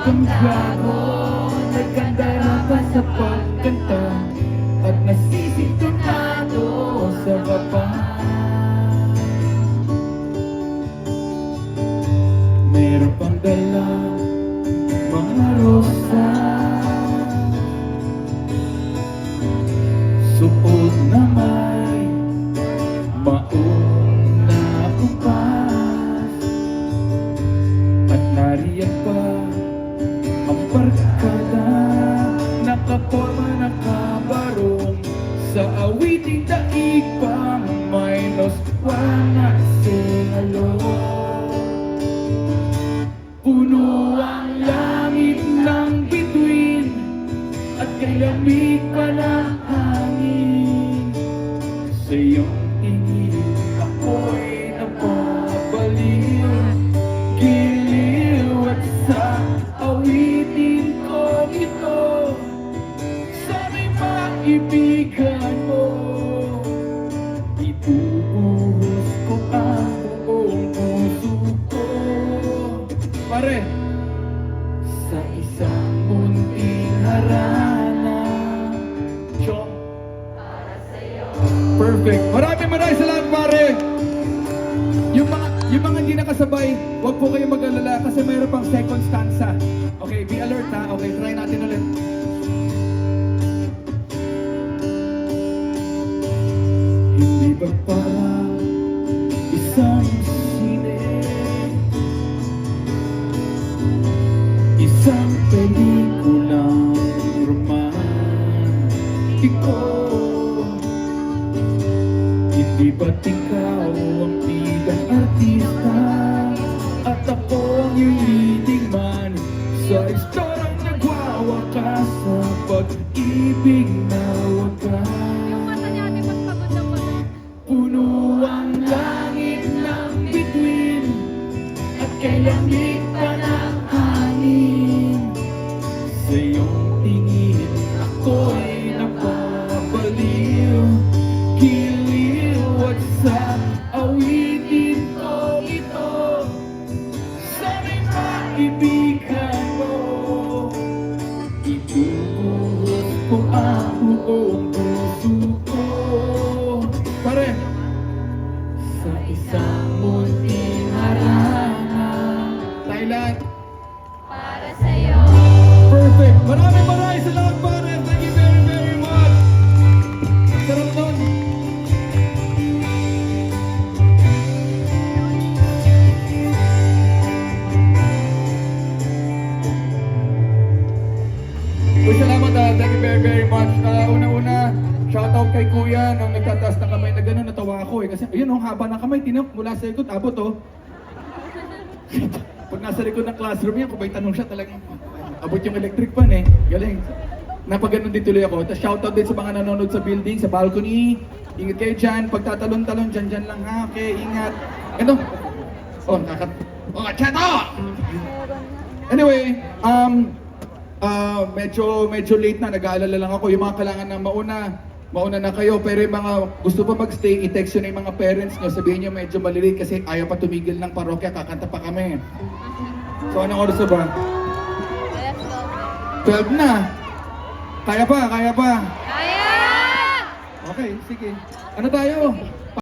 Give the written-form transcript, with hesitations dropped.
kang gago, nagkandara pa sa pagkanta at nasisintonado sa baba. Meron pang dala mga rosas, suot na may maong na kumpas, at nariyan pa ang barkada, nakaporma nakabarong sa awiting daig pang minus one at singalo. Puno ang langit ng bituin at kay lamig pa ng hangin. Sa iyong tingin ako'y napabaliw, giliw at sa awitin ko ito. Sana'y maibigan mo, ibubuhos ko ang buong puso ko. Pare, sa isang munting harana, Chong, para sa'yo. Perfect. Maraming salamat, pare. Yung mga hindi nakasabay, huwag po kayo mag-alala kasi mayroon pang second stanza. Okay, be alert ha. Okay, try natin ulit. Hindi ba parang isang sine, isang pelikulang romantiko? Hindi ba't ikaw ang bidang artista at ako ang leading man sa istoryang nagwawakas sa pag-ibig na wagas? Puno ang langit ng bituin at kay lamig pa ng hangin. Sa iyong tingin ako'y napabaliw, giliw at sa awitin ko ito. Sana'y maibigan mo, ibubuhos ko ang buong puso ko. Pare, sa isang munting harana, Thailand, Para sa'yo. perfect. Maraming salamat, pare. Thank you very much. Sarap nun. Uy, salamat thank you very much. Una-una, shoutout kay Kuya nung nagtataas ng kamay na gano'n, natawa ako eh. Kasi ayun, haba ng kamay, tinap mula sa ikot, abot oh. Pag nasa likod ng classroom yan, kung may tanong siya talagang abot yung electric fan eh. Galing. Napaganon din tuloy ako. Tapos shoutout din sa mga nanonood sa building, sa balcony. Ingat kayo dyan. Pagtatalon-talon, dyan lang ha. Okay, ingat. Ito. Oh, chato! Anyway, medyo late na. Nag-aalala lang ako. Yung mga kailangan na mauna na kayo. Pero yung mga gusto pa magstay, i-text yun yung mga parents nyo. Sabihin nyo medyo malilate kasi ayaw pa tumigil ng parokya. Kakanta pa kami. So, anong oras na ba? 12 na. Kaya pa. Kaya! Okay, sige. Ano tayo?